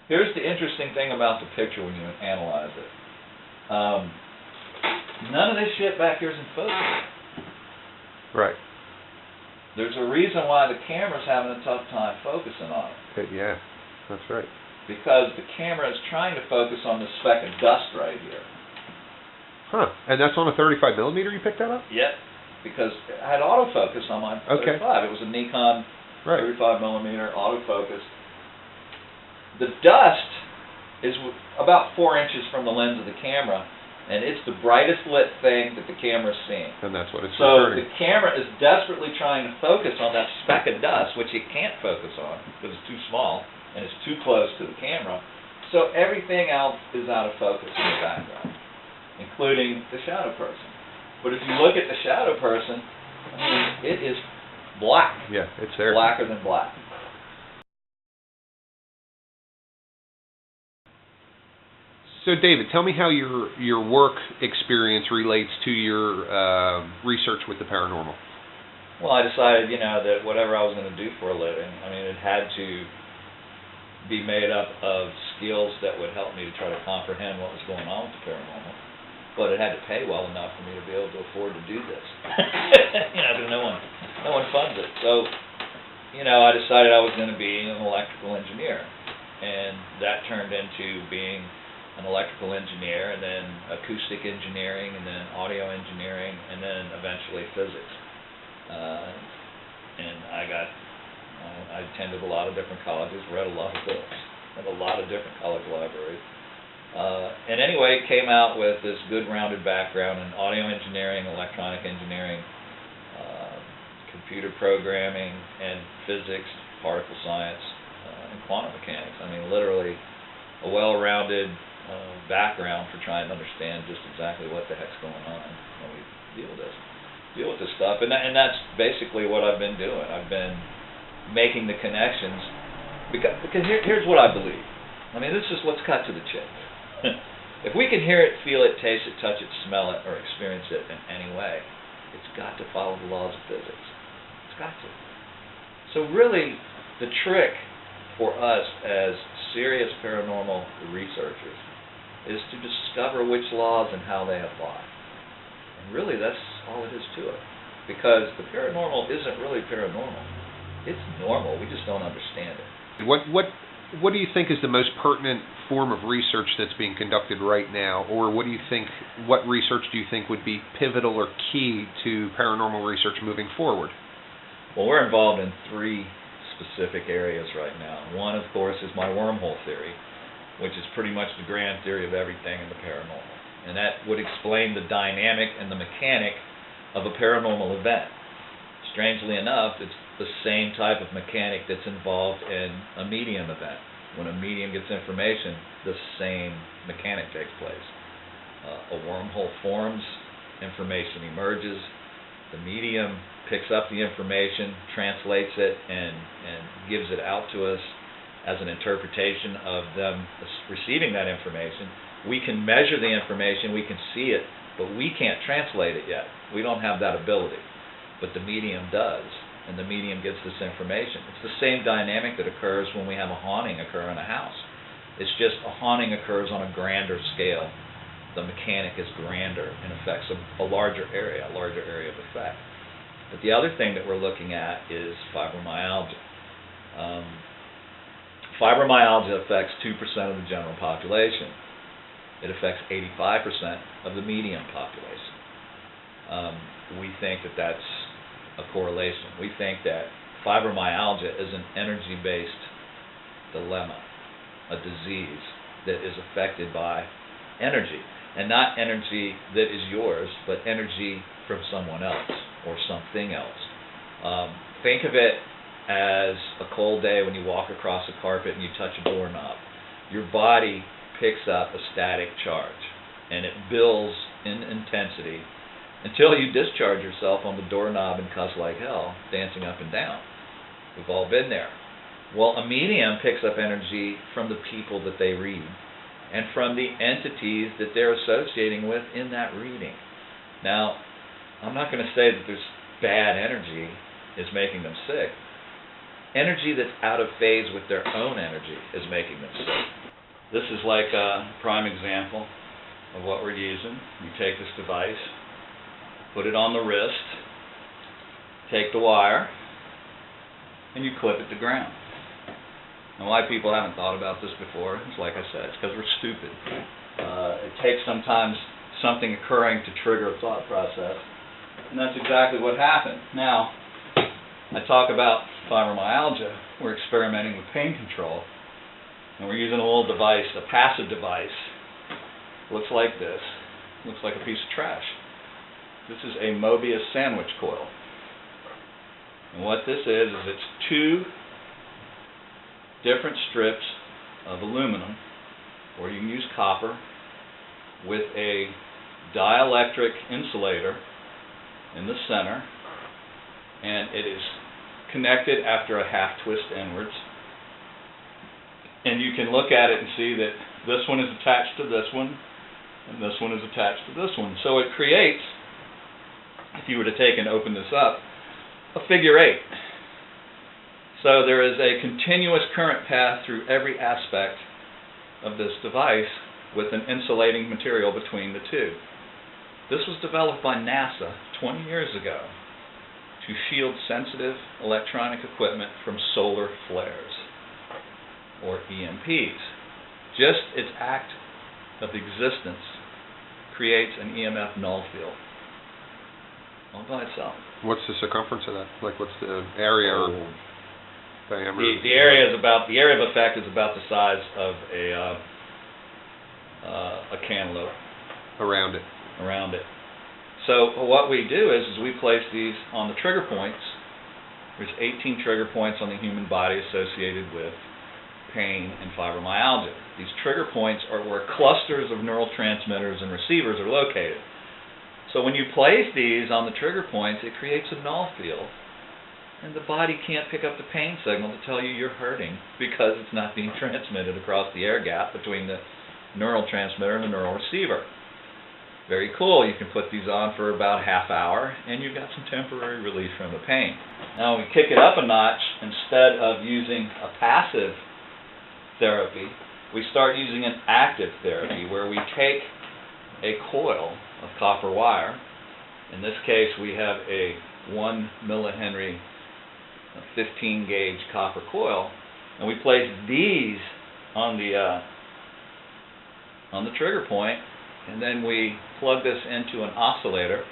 Speaker 6: Here's the interesting thing about the picture when you analyze it. None of this shit back here is in focus.
Speaker 2: Right.
Speaker 6: There's a reason why the camera's having a tough time focusing on it.
Speaker 2: Yeah, that's right.
Speaker 6: Because the camera is trying to focus on this speck of dust right here.
Speaker 2: Huh. And that's on a 35 millimeter you picked that up?
Speaker 6: Yep. Because I had autofocus on my 35. It was a Nikon 35 millimeter autofocus. The dust is about 4 inches from the lens of the camera, and it's the brightest lit thing that the camera's seeing.
Speaker 2: And that's what it's
Speaker 6: So
Speaker 2: returning.
Speaker 6: the camera is desperately trying to focus on that speck of dust, which it can't focus on because it's too small and it's too close to the camera. So everything else is out of focus in the background, including the shadow person. But if you look at the shadow person, it is black.
Speaker 2: Yeah, it's there.
Speaker 6: Blacker than black.
Speaker 2: So, David, tell me how your work experience relates to your research with the paranormal.
Speaker 6: Well, I decided, that whatever I was going to do for a living, it had to be made up of skills that would help me to try to comprehend what was going on with the paranormal. But it had to pay well enough for me to be able to afford to do this. Because no one funds it. So, I decided I was going to be an electrical engineer. And that turned into being an electrical engineer, and then acoustic engineering, and then audio engineering, and then eventually physics. And I attended a lot of different colleges, read a lot of books, at a lot of different college libraries. And anyway, came out with this good rounded background in audio engineering, electronic engineering, computer programming, and physics, particle science, and quantum mechanics. Literally a well-rounded background for trying to understand just exactly what the heck's going on when we deal with this stuff. And that's basically what I've been doing. I've been making the connections because here's what I believe. This is what's cut to the chase. If we can hear it, feel it, taste it, touch it, smell it, or experience it in any way, it's got to follow the laws of physics. It's got to. So really, the trick for us as serious paranormal researchers is to discover which laws and how they apply. And really, that's all it is to it. Because the paranormal isn't really paranormal. It's normal. We just don't understand it.
Speaker 2: What do you think is the most pertinent form of research that's being conducted right now? Or what research do you think would be pivotal or key to paranormal research moving forward?
Speaker 6: Well, we're involved in 3 specific areas right now. One, of course, is my wormhole theory, which is pretty much the grand theory of everything in the paranormal. And that would explain the dynamic and the mechanic of a paranormal event. Strangely enough, it's the same type of mechanic that's involved in a medium event. When a medium gets information, the same mechanic takes place. A wormhole forms, information emerges, the medium picks up the information, translates it, and gives it out to us as an interpretation of them receiving that information. We can measure the information, we can see it, but we can't translate it yet. We don't have that ability. But the medium does, and the medium gets this information. It's the same dynamic that occurs when we have a haunting occur in a house. It's just a haunting occurs on a grander scale. the mechanic is grander and affects a larger area of effect. But the other thing that we're looking at is fibromyalgia. Fibromyalgia affects 2% of the general population. It affects 85% of the medium population. We think that that's a correlation. We think that fibromyalgia is an energy-based dilemma, a disease that is affected by energy, and not energy that is yours, but energy from someone else or something else. Think of it as a cold day when you walk across a carpet and you touch a doorknob. Your body picks up a static charge, and it builds in intensity until you discharge yourself on the doorknob and cuss like hell, dancing up and down. We've all been there. Well, a medium picks up energy from the people that they read and from the entities that they're associating with in that reading. Now, I'm not going to say that there's bad energy is making them sick. Energy that's out of phase with their own energy is making them sick. This is like a prime example of what we're using. You take this device, put it on the wrist, take the wire, and you clip it to ground. Now, why people haven't thought about this before is, like I said, it's because we're stupid. It takes sometimes something occurring to trigger a thought process, and that's exactly what happened. Now, I talk about fibromyalgia. We're experimenting with pain control, and we're using a little device, a passive device. Looks like this. Looks like a piece of trash. This is a Mobius sandwich coil. And what this is it's two different strips of aluminum, or you can use copper, with a dielectric insulator in the center, and it is connected after a half twist inwards. And you can look at it and see that this one is attached to this one, and this one is attached to this one. So it creates, if you were to take and open this up, a figure 8. So there is a continuous current path through every aspect of this device with an insulating material between the two. This was developed by NASA 20 years ago to shield sensitive electronic equipment from solar flares, or EMPs. Just its act of existence creates an EMF null field all by itself.
Speaker 2: What's the circumference of that? Like, what's the area or diameter?
Speaker 6: The area of effect is about the size of a cantaloupe.
Speaker 2: Around it.
Speaker 6: Around it. So what we do is we place these on the trigger points. There's 18 trigger points on the human body associated with pain and fibromyalgia. These trigger points are where clusters of neurotransmitters and receivers are located. So when you place these on the trigger points, it creates a null field, and the body can't pick up the pain signal to tell you you're hurting because it's not being transmitted across the air gap between the neural transmitter and the neural receiver. Very cool. You can put these on for about half hour, and you've got some temporary relief from the pain. Now we kick it up a notch. Instead of using a passive therapy, we start using an active therapy where we take a coil of copper wire. In this case, we have a 1 millihenry 15 gauge copper coil, and we place these on the trigger point, and then we plug this into an oscillator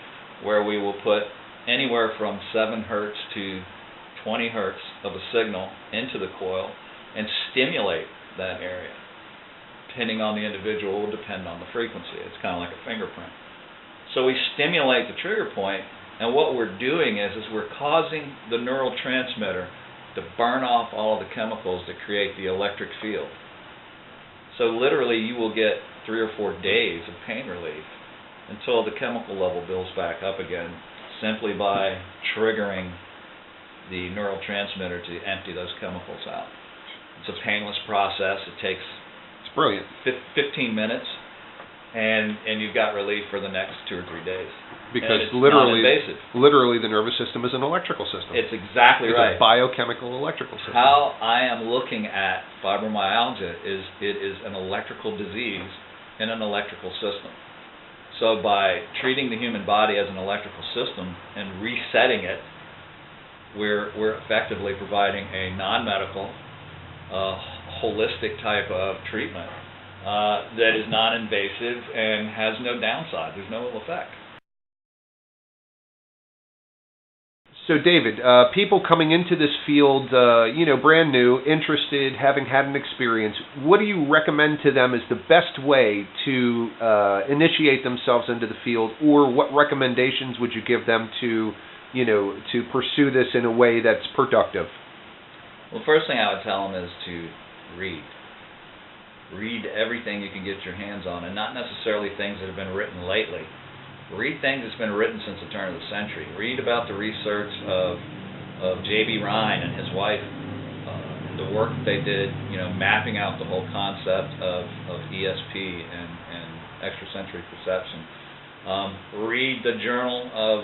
Speaker 6: where we will put anywhere from 7 hertz to 20 hertz of a signal into the coil and stimulate that area. Depending on the individual, will depend on the frequency. It's kind of like a fingerprint. So we stimulate the trigger point, and what we're doing is we're causing the neural transmitter to burn off all of the chemicals that create the electric field. So literally you will get 3 or 4 days of pain relief until the chemical level builds back up again, simply by triggering the neural transmitter to empty those chemicals out. It's a painless process. It takes
Speaker 2: Brilliant.
Speaker 6: 15 minutes, and you've got relief for the next 2 or 3 days.
Speaker 2: Because
Speaker 6: non-invasive.
Speaker 2: literally the nervous system is an electrical system.
Speaker 6: It's exactly right.
Speaker 2: It's a biochemical electrical system.
Speaker 6: How I am looking at fibromyalgia is it is an electrical disease in an electrical system. So by treating the human body as an electrical system and resetting it, we're effectively providing a non-medical, holistic type of treatment that is non-invasive and has no downside. There's no ill effect.
Speaker 5: So David, people coming into this field, brand new, interested, having had an experience, what do you recommend to them as the best way to initiate themselves into the field, or what recommendations would you give them to pursue this in a way that's productive?
Speaker 6: Well, first thing I would tell them is to read. Read everything you can get your hands on, and not necessarily things that have been written lately. Read things that's been written since the turn of the century. Read about the research of J.B. Rhine and his wife, the work that they did, mapping out the whole concept of ESP and extrasensory perception. Read the Journal of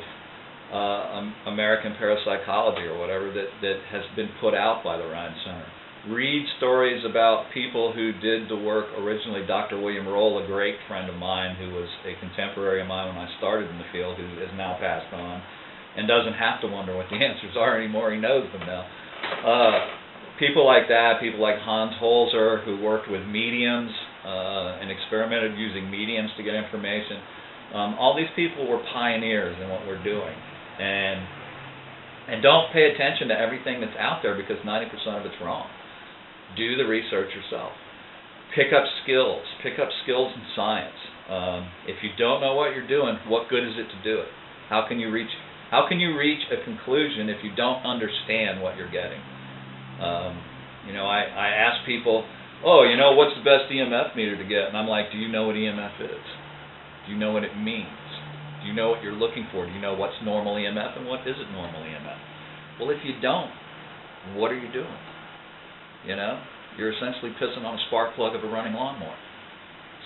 Speaker 6: American Parapsychology or whatever that has been put out by the Rhine Center. Read stories about people who did the work originally. Dr. William Roll, a great friend of mine who was a contemporary of mine when I started in the field, who has now passed on and doesn't have to wonder what the answers are anymore. He knows them now. People like that, people like Hans Holzer, who worked with mediums and experimented using mediums to get information. All these people were pioneers in what we're doing. And don't pay attention to everything that's out there, because 90% of it's wrong. Do the research yourself. Pick up skills in science. If you don't know what you're doing, what good is it to do it? How can you reach a conclusion if you don't understand what you're getting? I ask people, what's the best EMF meter to get? And I'm like, do you know what EMF is? Do you know what it means? Do you know what you're looking for? Do you know what's normal EMF and what isn't normal EMF? Well, if you don't, what are you doing? You're essentially pissing on a spark plug of a running lawnmower.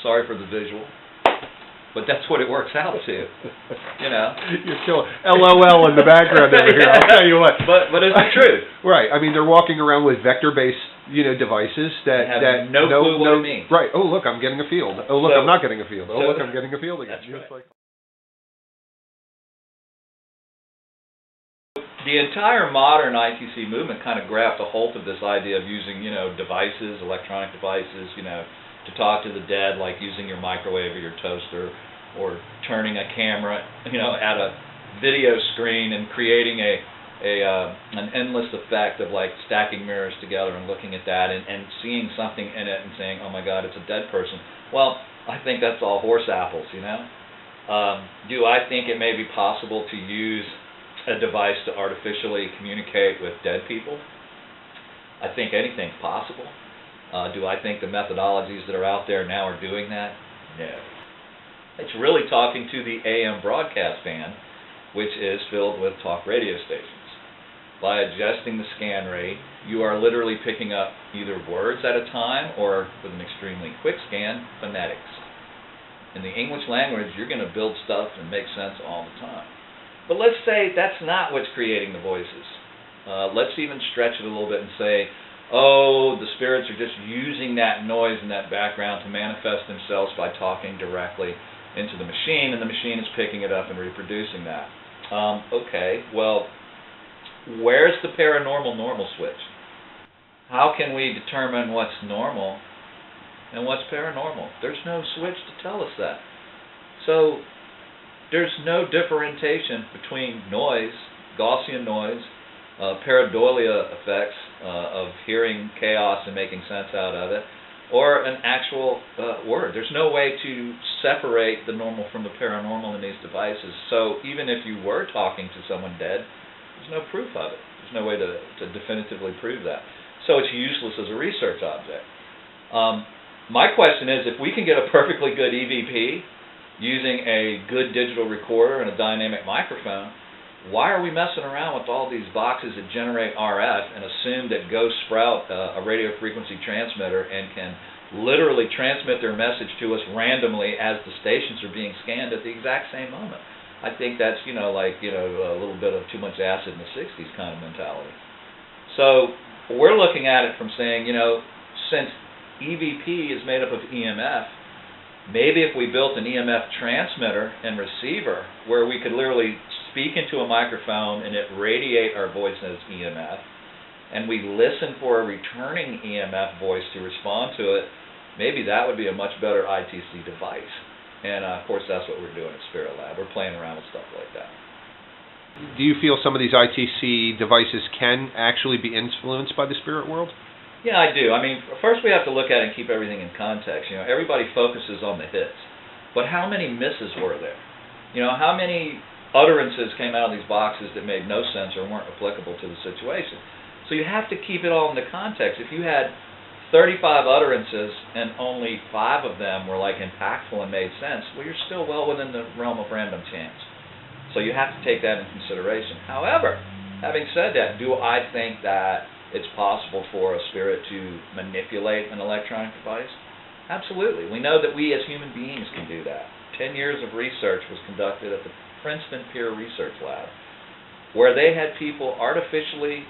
Speaker 6: Sorry for the visual, but that's what it works out to.
Speaker 5: You're killing LOL in the background over here. I'll tell you what.
Speaker 6: But it's the truth.
Speaker 5: Right. I mean, they're walking around with vector-based, devices that
Speaker 6: have no clue what it means.
Speaker 5: Right. Oh, look, I'm getting a field. Oh, look, I'm not getting a field. Oh, look, I'm getting a field again.
Speaker 6: That's right. The entire modern ITC movement kind of grabbed a hold of this idea of using, devices, electronic devices, to talk to the dead, like using your microwave or your toaster, or turning a camera, at a video screen and creating an endless effect of like stacking mirrors together and looking at that and seeing something in it and saying, oh my God, it's a dead person. Well, I think that's all horse apples, Do I think it may be possible to use a device to artificially communicate with dead people? I think anything's possible. Do I think the methodologies that are out there now are doing that? No. It's really talking to the AM broadcast band, which is filled with talk radio stations. By adjusting the scan rate, you are literally picking up either words at a time, or with an extremely quick scan, phonetics. In the English language, you're going to build stuff and make sense all the time. But let's say that's not what's creating the voices. Let's even stretch it a little bit and say, the spirits are just using that noise in that background to manifest themselves by talking directly into the machine, and the machine is picking it up and reproducing that. Okay, well, where's the paranormal normal switch? How can we determine what's normal and what's paranormal? There's no switch to tell us that. So there's no differentiation between noise, Gaussian noise, pareidolia effects of hearing chaos and making sense out of it, or an actual word. There's no way to separate the normal from the paranormal in these devices. So even if you were talking to someone dead, there's no proof of it. There's no way to definitively prove that. So it's useless as a research object. My question is, if we can get a perfectly good EVP using a good digital recorder and a dynamic microphone, why are we messing around with all these boxes that generate RF and assume that Go Sprout, a radio frequency transmitter, and can literally transmit their message to us randomly as the stations are being scanned at the exact same moment? I think that's, a little bit of too much acid in the 60s kind of mentality. So we're looking at it from saying, since EVP is made up of EMF, Maybe if we built an EMF transmitter and receiver where we could literally speak into a microphone and it radiate our voice as EMF, and we listen for a returning EMF voice to respond to it, maybe that would be a much better ITC device. And of course, that's what we're doing at Spirit Lab. We're playing around with stuff like that.
Speaker 2: Do you feel some of these ITC devices can actually be influenced by the spirit world?
Speaker 6: Yeah, I do. I mean, first we have to look at it and keep everything in context. You know, everybody focuses on the hits, but how many misses were there? You know, how many utterances came out of these boxes that made no sense or weren't applicable to the situation? So you have to keep it all in the context. If you had 35 utterances and only 5 of them were like impactful and made sense, well, you're still well within the realm of random chance. So you have to take that into consideration. However, having said that, do I think that it's possible for a spirit to manipulate an electronic device? Absolutely. We know that we as human beings can do that. 10 years of research was conducted at the Princeton Peer Research Lab, where they had people artificially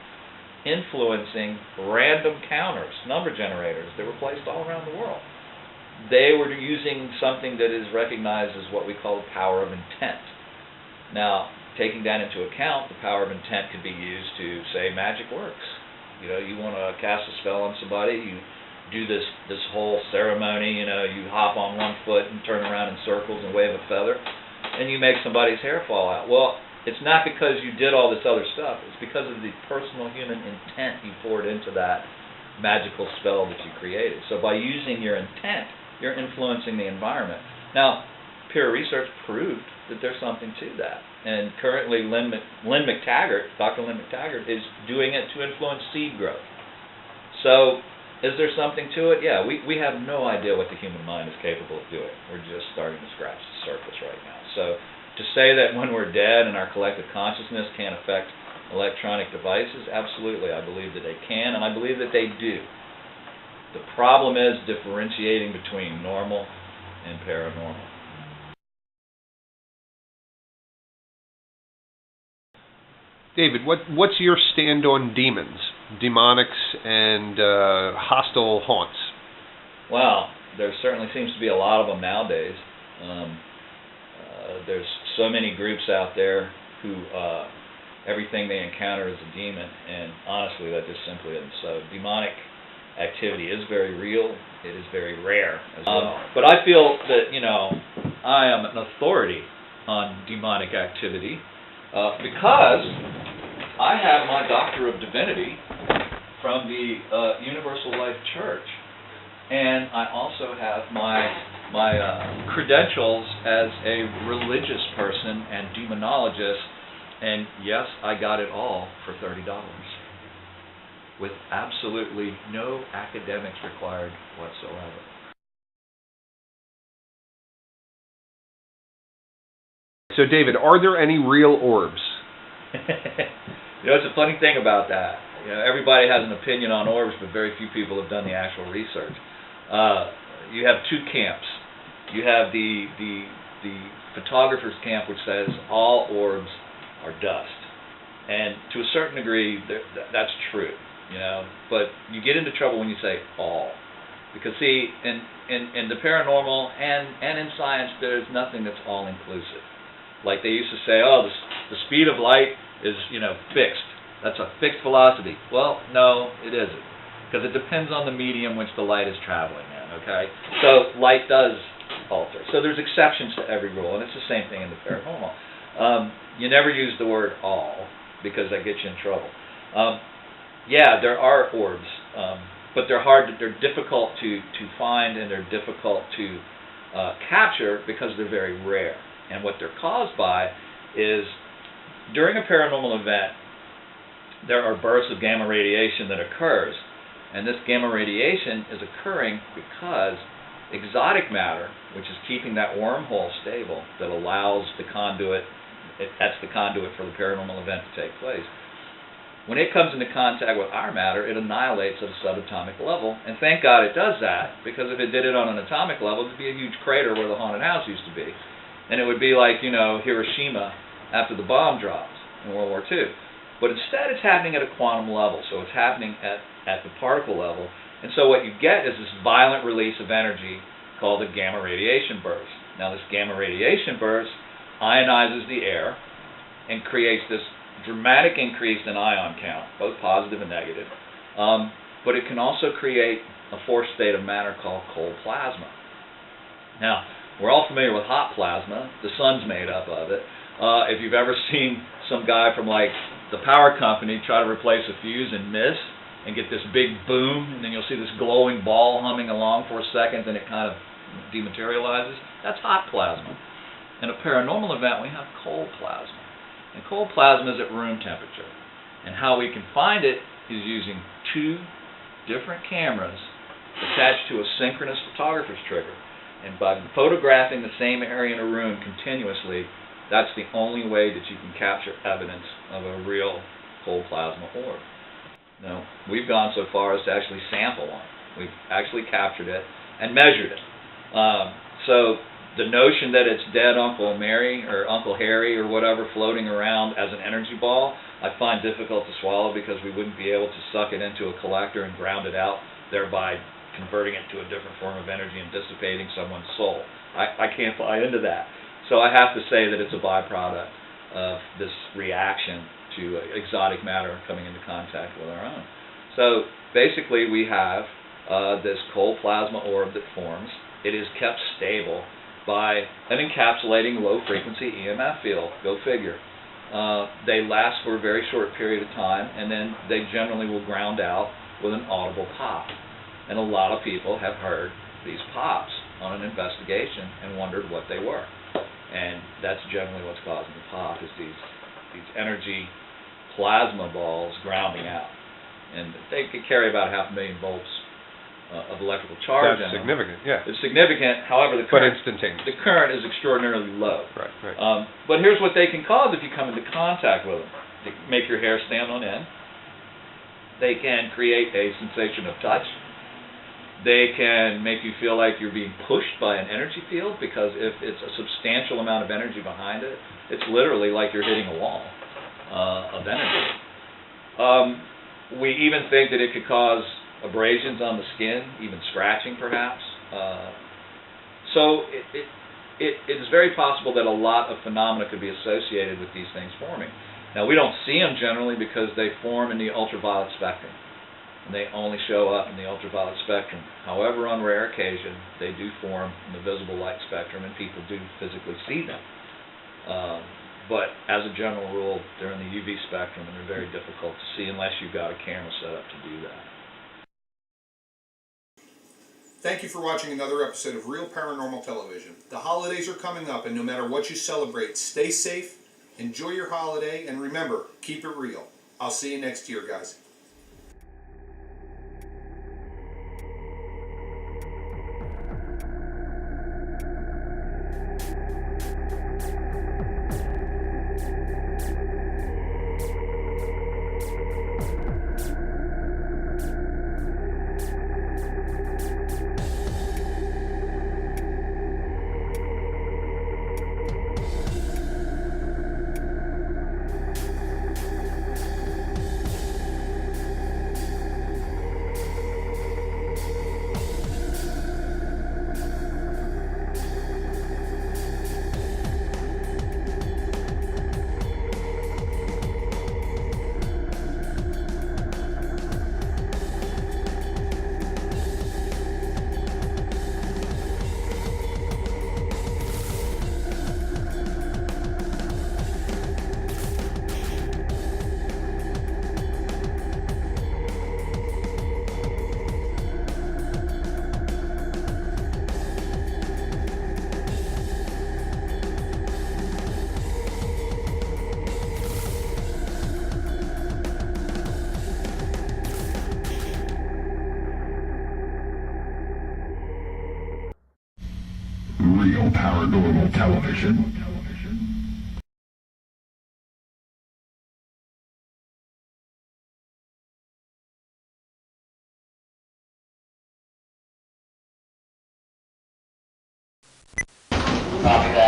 Speaker 6: influencing random counters, number generators that were placed all around the world. They were using something that is recognized as what we call the power of intent. Now, taking that into account, the power of intent could be used to say magic works. You know, you want to cast a spell on somebody, you do this whole ceremony, you know, you hop on one foot and turn around in circles and wave a feather, and you make somebody's hair fall out. Well, it's not because you did all this other stuff, it's because of the personal human intent you poured into that magical spell that you created. So by using your intent, you're influencing the environment. Now, peer research proved that there's something to that. And currently, Dr. Lynn McTaggart, is doing it to influence seed growth. So, is there something to it? Yeah, we have no idea what the human mind is capable of doing. We're just starting to scratch the surface right now. So, to say that when we're dead and our collective consciousness can't affect electronic devices, absolutely, I believe that they can, and I believe that they do. The problem is differentiating between normal and paranormal.
Speaker 2: David, what's your stand on demons, demonics, and hostile haunts?
Speaker 6: Well, there certainly seems to be a lot of them nowadays. There's so many groups out there who everything they encounter is a demon, and honestly, that just simply isn't so. Demonic activity is very real. It is very rare as well. But I feel that, you know, I am an authority on demonic activity because I have my Doctor of Divinity from the Universal Life Church, and I also have my credentials as a religious person and demonologist, and yes, I got it all for $30, with absolutely no academics required whatsoever.
Speaker 2: So, David, are there any real orbs?
Speaker 6: You know, it's a funny thing about that. You know, everybody has an opinion on orbs, but very few people have done the actual research. You have two camps. You have the photographer's camp, which says all orbs are dust, and to a certain degree, that's true. You know, but you get into trouble when you say all, because see, in the paranormal and in science, there's nothing that's all inclusive. Like they used to say, oh, the speed of light is, you know, fixed. That's a fixed velocity. Well, no, it isn't, because it depends on the medium which the light is traveling in, okay? So light does alter. So there's exceptions to every rule, and it's the same thing in the paranormal. You never use the word all, because that gets you in trouble. Yeah, there are orbs, but they're difficult to find, and they're difficult to capture because they're very rare. And what they're caused by is, during a paranormal event, there are bursts of gamma radiation that occurs. And this gamma radiation is occurring because exotic matter, which is keeping that wormhole stable, that allows the conduit, that's the conduit for the paranormal event to take place. When it comes into contact with our matter, it annihilates at a subatomic level. And thank God it does that, because if it did it on an atomic level, it would be a huge crater where the haunted house used to be. And it would be like, you know, Hiroshima after the bomb dropped in World War II. But instead it's happening at a quantum level, so it's happening at the particle level. And so what you get is this violent release of energy called a gamma radiation burst. Now this gamma radiation burst ionizes the air and creates this dramatic increase in ion count, both positive and negative. But it can also create a forced state of matter called cold plasma. Now, we're all familiar with hot plasma. The sun's made up of it. If you've ever seen some guy from like the power company try to replace a fuse and miss and get this big boom, and then you'll see this glowing ball humming along for a second, then it kind of dematerializes, that's hot plasma. In a paranormal event, we have cold plasma. And cold plasma is at room temperature. And how we can find it is using two different cameras attached to a synchronous photographer's trigger. And by photographing the same area in a room continuously, that's the only way that you can capture evidence of a real cold plasma orb. Now, we've gone so far as to actually sample one. We've actually captured it and measured it. So the notion that it's dead Uncle Mary or Uncle Harry or whatever floating around as an energy ball, I find difficult to swallow, because we wouldn't be able to suck it into a collector and ground it out, thereby converting it to a different form of energy and dissipating someone's soul. I can't buy into that. So I have to say that it's a byproduct of this reaction to exotic matter coming into contact with our own. So basically we have this cold plasma orb that forms. It is kept stable by an encapsulating low-frequency EMF field. Go figure. They last for a very short period of time, and then they generally will ground out with an audible pop. And a lot of people have heard these pops on an investigation and wondered what they were. And that's generally what's causing the pop, is these energy plasma balls grounding out. And they could carry about 500,000 volts of electrical charge.
Speaker 2: That's significant, yeah.
Speaker 6: It's significant, however, the
Speaker 2: But
Speaker 6: current,
Speaker 2: instantaneous.
Speaker 6: the current is extraordinarily low.
Speaker 2: Right, right.
Speaker 6: But here's what they can cause if you come into contact with them. They make your hair stand on end. They can create a sensation of touch. They can make you feel like you're being pushed by an energy field, because if it's a substantial amount of energy behind it, it's literally like you're hitting a wall of energy. We even think that it could cause abrasions on the skin, even scratching perhaps. So it is very possible that a lot of phenomena could be associated with these things forming. Now, we don't see them generally because they form in the ultraviolet spectrum, and they only show up in the ultraviolet spectrum. However, on rare occasion, they do form in the visible light spectrum, and people do physically see them. But as a general rule, they're in the UV spectrum, and they're very difficult to see unless you've got a camera set up to do that.
Speaker 5: Thank you for watching another episode of Real Paranormal Television. The holidays are coming up, and no matter what you celebrate, stay safe, enjoy your holiday, and remember, keep it real. I'll see you next year, guys.
Speaker 3: Real Paranormal Television.
Speaker 7: Copy that.